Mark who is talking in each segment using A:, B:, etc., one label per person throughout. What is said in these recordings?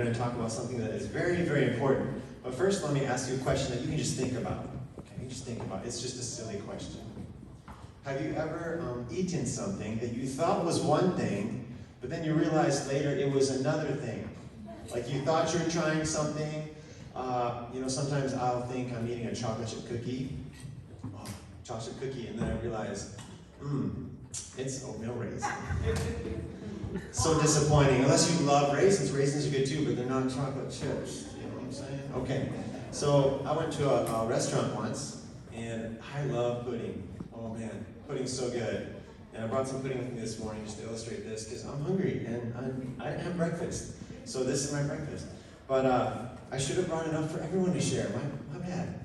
A: We're going to talk about something that is very, very important. But first, let me ask you a question that you can just think about. Okay, you just think about. It's just a silly question. Have you ever eaten something that you thought was one thing, but then you realized later it was another thing? Like you thought you were trying something. Sometimes I'll think I'm eating a chocolate chip cookie. Oh, chocolate cookie, and then I realize, it's oatmeal raisin. So disappointing. Unless you love raisins. Raisins are good too, but they're not chocolate chips. You know what I'm saying? Okay. So I went to a restaurant once, and I love pudding. Oh man, pudding's so good. And I brought some pudding with me this morning just to illustrate this, because I'm hungry, and I didn't have breakfast. So this is my breakfast. But I should have brought enough for everyone to share. My bad.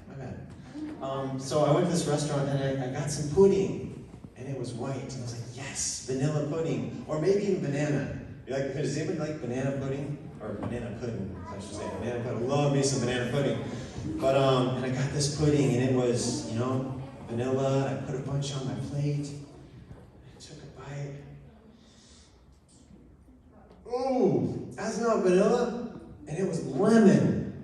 A: So I went to this restaurant, and I got some pudding. And it was white, and I was like, yes, vanilla pudding, or maybe even banana. Does anybody like banana pudding? Or banana pudding, I should say. Banana pudding. Love me some banana pudding. But, and I got this pudding, and it was, vanilla. I put a bunch on my plate. I took a bite. Ooh, that's not vanilla. And it was lemon.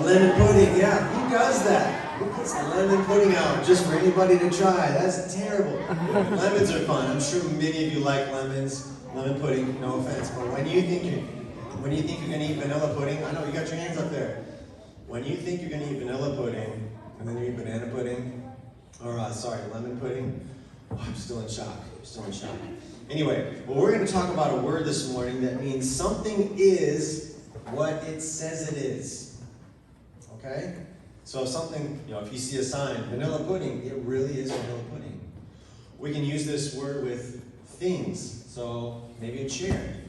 A: Lemon pudding, yeah. Who does that? Who puts lemon pudding out just for anybody to try? That's terrible. Lemons are fun. I'm sure many of you like lemons, lemon pudding. No offense, but when you think you're gonna eat vanilla pudding, I know you got your hands up there. When you think you're gonna eat vanilla pudding, and then you eat banana pudding, or lemon pudding, I'm still in shock. Anyway, well, we're gonna talk about a word this morning that means something is what it says it is. Okay? So if you see a sign, vanilla pudding, it really is vanilla pudding. We can use this word with things. So maybe a chair.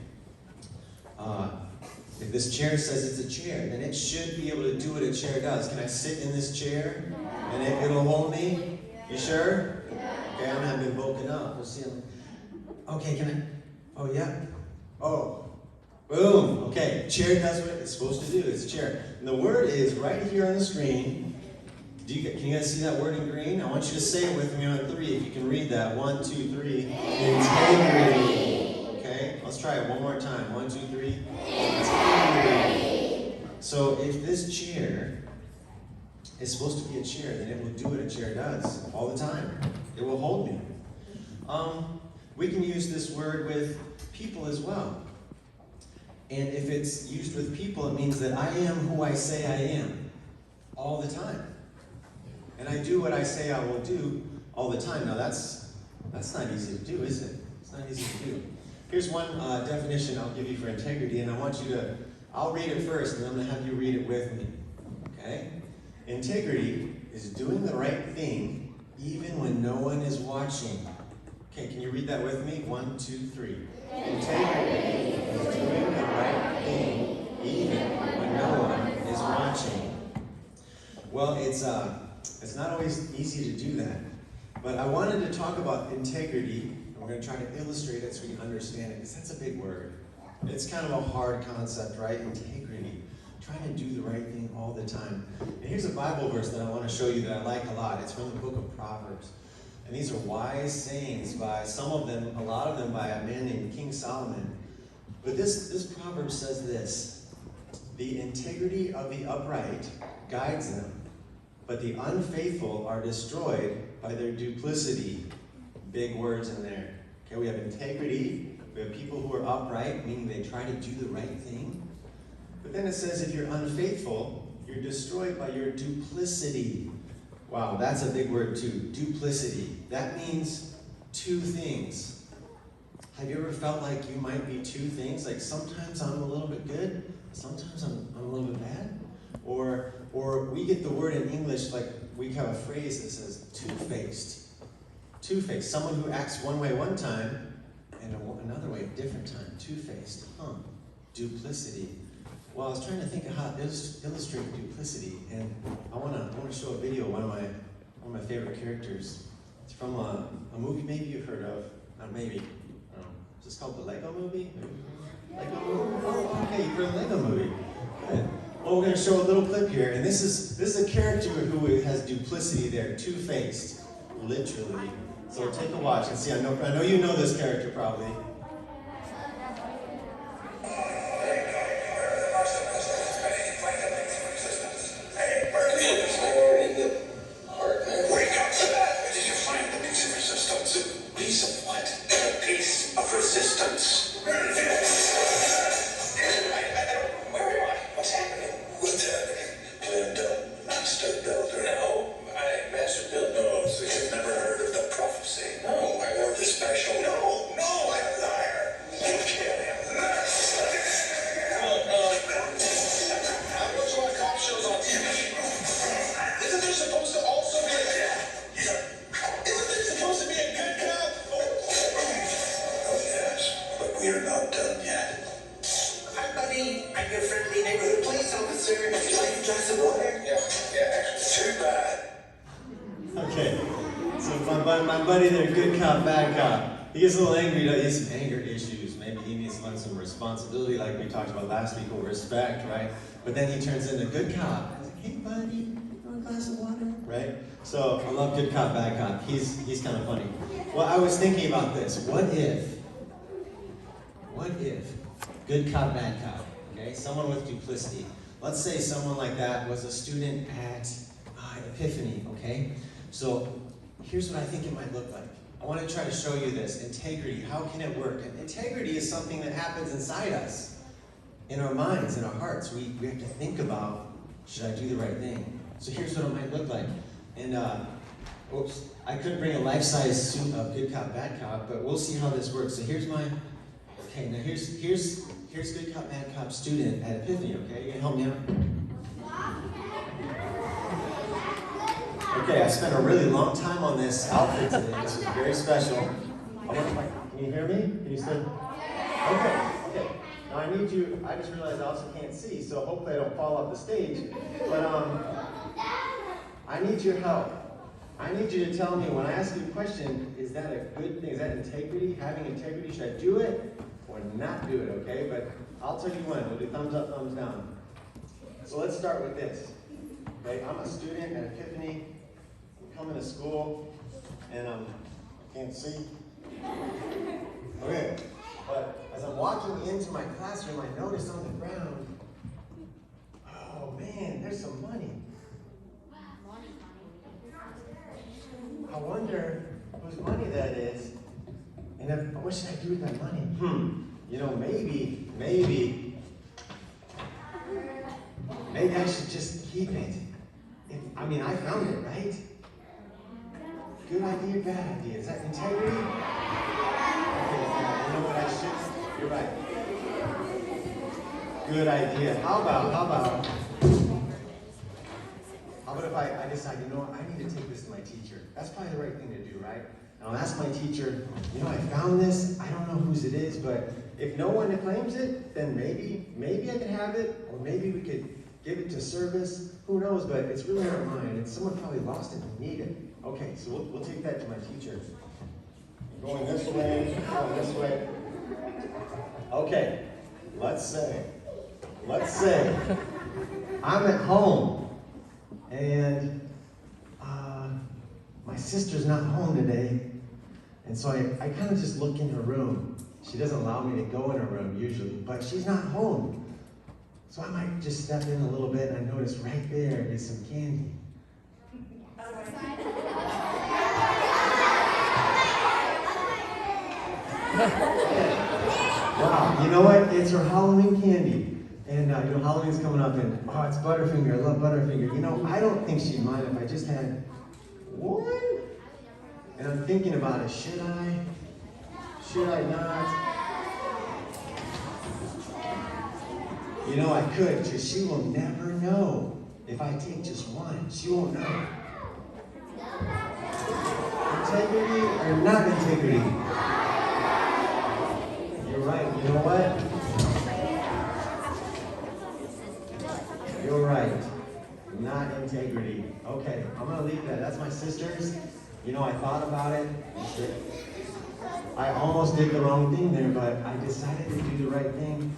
A: If this chair says it's a chair, then it should be able to do what a chair does. Can I sit in this chair and it'll hold me? You sure? Okay, I'm not been woken up. We'll see. Okay, can I? Oh, yeah. Oh, boom. Okay, chair does what it's supposed to do. It's a chair. And the word is right here on the screen. Can you guys see that word in green? I want you to say it with me on 3 if you can read that. 1, 2, 3. Integrity. Okay, let's try it one more time. 1, 2, 3. Integrity. So if this chair is supposed to be a chair, then it will do what a chair does all the time. It will hold me. We can use this word with people as well. And if it's used with people, it means that I am who I say I am all the time. And I do what I say I will do all the time. Now that's not easy to do, is it? It's not easy to do. Here's one definition I'll give you for integrity, and I'll read it first, and I'm going to have you read it with me. Okay? Integrity is doing the right thing even when no one is watching. Okay, can you read that with me? 1, 2, 3. Integrity is doing the right thing even when no one is watching. Well, it's not always easy to do that. But I wanted to talk about integrity, and we're going to try to illustrate it so we can understand it, because that's a big word. It's kind of a hard concept, right? Integrity. Trying to do the right thing all the time. And here's a Bible verse that I want to show you that I like a lot. It's from the book of Proverbs. And these are wise sayings by a lot of them by a man named King Solomon. But this proverb says this: the integrity of the upright guides them, but the unfaithful are destroyed by their duplicity. Big words in there. Okay, we have integrity. We have people who are upright, meaning they try to do the right thing. But then it says if you're unfaithful, you're destroyed by your duplicity. Wow, that's a big word too. Duplicity. That means two things. Have you ever felt like you might be two things? Like sometimes I'm a little bit good, sometimes I'm a little bit bad? Or we get the word in English, like we have a phrase that says two-faced. Two-faced. Someone who acts one way one time and another way a different time. Two-faced. Duplicity. Well, I was trying to think of how to illustrate duplicity, and I want to show a video of one of my favorite characters. It's from a movie maybe you've heard of. Maybe. I don't know. Is this called the Lego Movie? Lego Movie? Oh, okay, you've heard of the Lego Movie. Good. Well, we're going to show a little clip here, and this is a character who has duplicity there, two-faced, literally. So take a watch and see. I know you know this character probably. cop, bad cop. He gets a little angry, he has some anger issues. Maybe he needs to learn some responsibility like we talked about last week, or respect, right? But then he turns into good cop. He's like, hey buddy, you want a glass of water? Right? So I love good cop, bad cop. He's kind of funny. Well, I was thinking about this. What if good cop, bad cop, okay? Someone with duplicity. Let's say someone like that was a student at Epiphany, okay? So here's what I think it might look like. I want to try to show you this. Integrity, how can it work? And integrity is something that happens inside us, in our minds, in our hearts. We have to think about, should I do the right thing? So here's what it might look like. And, oops, I couldn't bring a life-size suit of good cop, bad cop, but we'll see how this works. So here's my, okay, now here's good cop, bad cop student at Epiphany, okay? You can help me out? Okay, I spent a really long time on this outfit today. This is very special. Can you hear me? Can you still? Okay. Now I need you, I just realized I also can't see, so hopefully I don't fall off the stage. But I need your help. I need you to tell me, when I ask you a question, is that a good thing? Is that integrity? Having integrity, should I do it or not do it, okay? But I'll tell you when. We'll do thumbs up, thumbs down. So let's start with this. Okay, I'm a student at Epiphany. Coming to school, and I can't see. Okay, but as I'm walking into my classroom, I notice on the ground, oh man, there's some money. I wonder whose money that is, and what should I do with that money? You know, maybe I should just keep it. I found it, right? Good idea, bad idea. Is that integrity? Okay, you know what I should? You're right. Good idea. How about if I decide, you know what, I need to take this to my teacher. That's probably the right thing to do, right? And I'll ask my teacher, you know, I found this. I don't know whose it is, but if no one claims it, then maybe I can have it, or maybe we could give it to service. Who knows? But it's really not mine, and someone probably lost it and need it. Okay, so we'll take that to my teacher. Going this way, going this way. Okay, let's say I'm at home and my sister's not home today, and so I kind of just look in her room. She doesn't allow me to go in her room usually, but she's not home. So I might just step in a little bit, and I notice right there is some candy. Wow, you know what? It's her Halloween candy. And you know, Halloween's coming up, and it's Butterfinger. I love Butterfinger. You know, I don't think she'd mind if I just had one. And I'm thinking about it. Should I? Should I not? You know, I could, because she will never know if I take just one. She won't know. Integrity or not integrity? You're right. You know what? You're right. Not integrity. Okay, I'm going to leave that. That's my sister's. You know, I thought about it. I almost did the wrong thing there, but I decided to do the right thing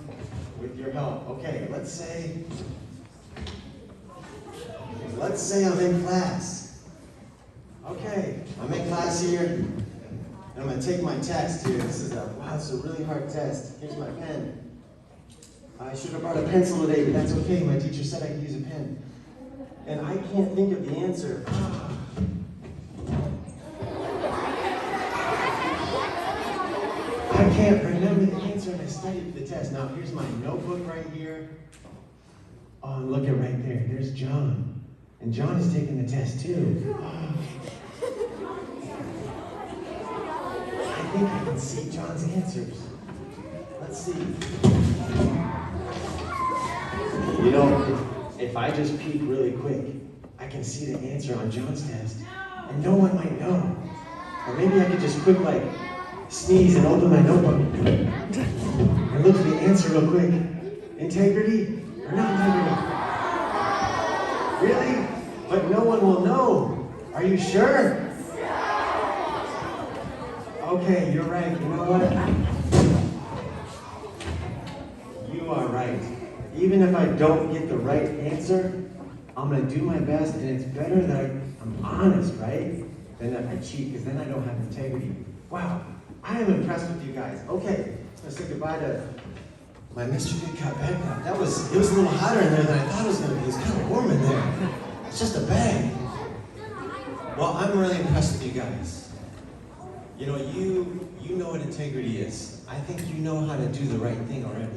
A: with your help. Okay, let's say I'm in class. Okay, I'm in class here, and I'm going to take my test here. It's a really hard test. Here's my pen. I should have brought a pencil today, but that's okay. My teacher said I could use a pen. And I can't think of the answer. I can't remember the answer, and I studied for the test. Now, here's my notebook right here. Oh, and look at right there. There's John. And John is taking the test, too. I think I can see John's answers. Let's see. You know, if I just peek really quick, I can see the answer on John's test, and no one might know. Or maybe I could just quick, sneeze and open my notebook and look for the answer real quick. Integrity or not integrity? Really? But no one will know. Are you sure? Okay, you're right. You know what? You are right. Even if I don't get the right answer, I'm going to do my best, and it's better that I'm honest, right? Than that I cheat, because then I don't have integrity. Wow, I am impressed with you guys. Okay, let's say goodbye to my Mr. Good Cop, Bad Cop. It was a little hotter in there than I thought it was going to be. It was kind of warm in there. It's just a bag. Well, I'm really impressed with you guys. You know, you know what integrity is. I think you know how to do the right thing already.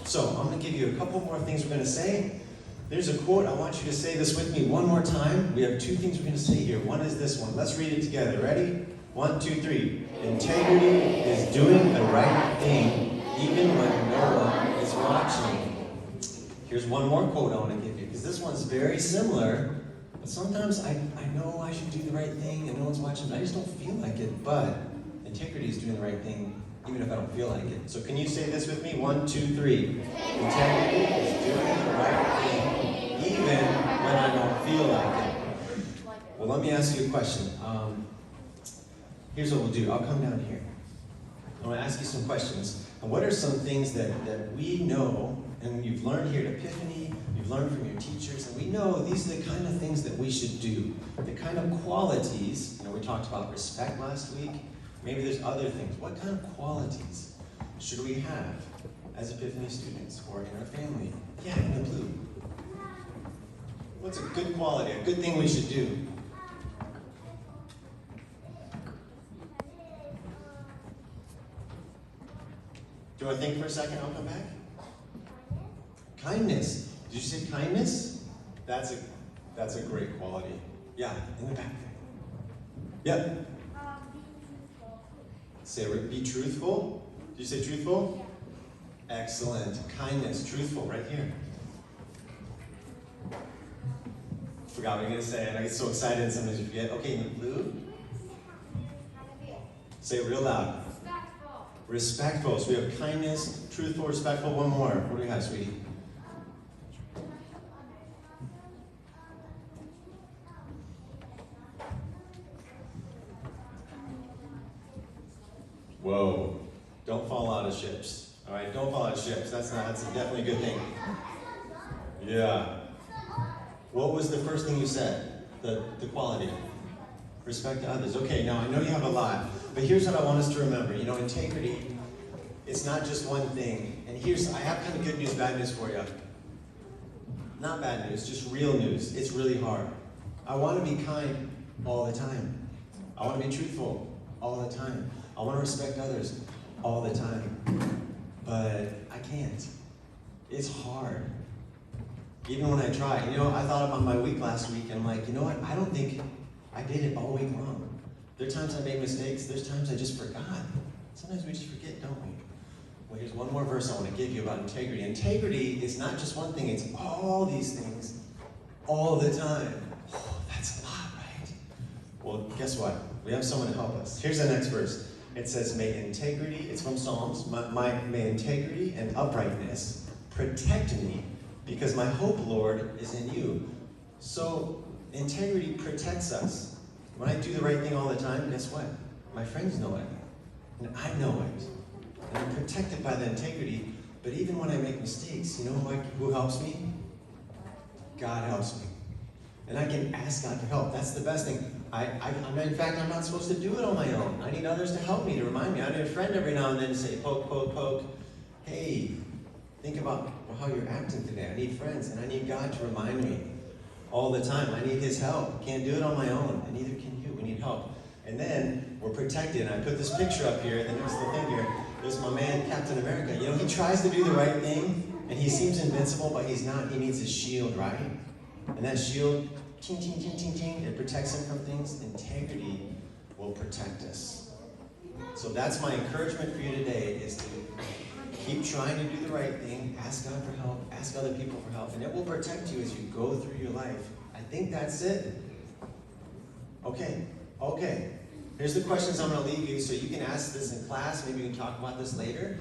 A: So I'm going to give you a couple more things we're going to say. There's a quote. I want you to say this with me one more time. We have two things we're going to say here. One is this one. Let's read it together. Ready? 1, 2, 3. Integrity is doing the right thing even when no one is watching. Here's one more quote I want to give you, because this one's very similar. But sometimes I know I should do the right thing and no one's watching, but I just don't feel like it. But integrity is doing the right thing even if I don't feel like it. So can you say this with me? 1, 2, 3. Integrity is doing the right thing even when I don't feel like it. Well, let me ask you a question. Here's what we'll do. I'll come down here. I want to ask you some questions. And what are some things that we know, and you've learned here at Epiphany, you've learned from your teachers, and we know these are the kind of things that we should do. The kind of qualities, we talked about respect last week. Maybe there's other things. What kind of qualities should we have as Epiphany students or in our family? Yeah, in the blue. What's a good quality, a good thing we should do? Do you want to think for a second? I'll come back. Kindness. Did you say kindness? That's a great quality. Yeah, in the back. Yep. Say, be truthful. Did you say truthful? Excellent. Kindness, truthful, right here. Forgot what you were going to say, and I get so excited and sometimes you forget. Okay, in the blue. Say it real loud. Respectful. So we have kindness, truthful, respectful. One more. What do we have, sweetie? Whoa. Don't fall out of ships. All right, don't fall out of ships. That's definitely a good thing. Yeah. What was the first thing you said? The quality. Respect to others. Okay, now I know you have a lot, but here's what I want us to remember. Integrity, it's not just one thing. And I have kind of good news, bad news for you. Not bad news, just real news. It's really hard. I want to be kind all the time. I want to be truthful all the time. I want to respect others all the time. But I can't. It's hard. Even when I try. I thought about my week last week, and I'm like, you know what? I don't think I did it all week long. There are times I made mistakes. There's times I just forgot. Sometimes we just forget, don't we? Well, here's one more verse I want to give you about integrity. Integrity is not just one thing. It's all these things all the time. Oh, that's a lot, right? Well, guess what? We have someone to help us. Here's the next verse. It says, may integrity, it's from Psalms, may integrity and uprightness protect me, because my hope, Lord, is in you. So integrity protects us. When I do the right thing all the time, guess what? My friends know it. And I know it. And I'm protected by the integrity. But even when I make mistakes, who helps me? God helps me. And I can ask God for help. That's the best thing. In fact, I'm not supposed to do it on my own. I need others to help me, to remind me. I need a friend every now and then to say, poke, poke, poke. Hey, think about how you're acting today. I need friends, and I need God to remind me all the time. I need His help. Can't do it on my own, and neither can you. We need help. And then we're protected. And I put this picture up here, the next little thing here. There's my man, Captain America. He tries to do the right thing, and he seems invincible, but he's not. He needs his shield, right? And that shield, ting, ting, ting, ting, ting, it protects him from things. Integrity will protect us. So that's my encouragement for you today, is to keep trying to do the right thing, ask God for help, ask other people for help, and it will protect you as you go through your life. I think that's it. Okay. Here's the questions I'm going to leave you, so you can ask this in class. Maybe we can talk about this later.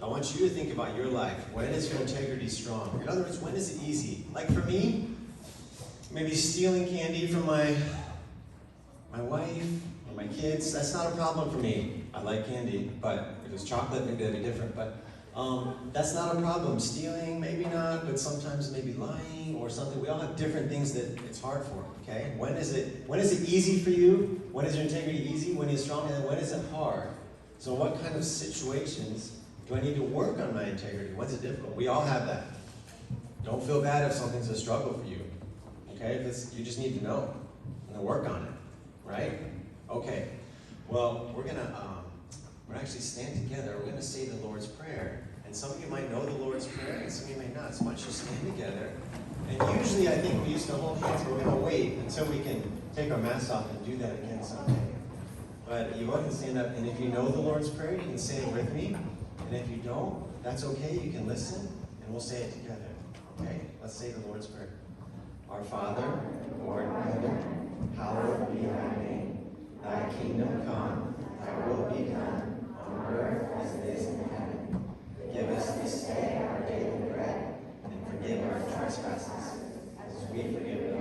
A: I want you to think about your life. When is your integrity strong? In other words, when is it easy? Like for me, maybe stealing candy from my wife, my kids, that's not a problem for me. I like candy, but if it's chocolate, maybe that'd be different. But that's not a problem. Stealing, maybe not, but sometimes maybe lying or something. We all have different things that it's hard for, okay? When is it easy for you? When is your integrity easy? When is it strong? And when is it hard? So what kind of situations do I need to work on my integrity? When's it difficult? We all have that. Don't feel bad if something's a struggle for you, okay? You just need to know and work on it, right? Okay. Well, we're actually stand together. We're gonna say the Lord's Prayer. And some of you might know the Lord's Prayer, and some of you may not. So why don't you stand together? And usually I think we used to hold hands, but we're gonna wait until we can take our masks off and do that again someday. But you all can stand up, and if you know the Lord's Prayer, you can say it with me. And if you don't, that's okay. You can listen, and we'll say it together. Okay? Let's say the Lord's Prayer. Our Father, who art in heaven, hallowed be thy name. Thy kingdom come, thy will be done, on earth as it is in heaven. Give us this day our daily bread, and forgive our trespasses, as we forgive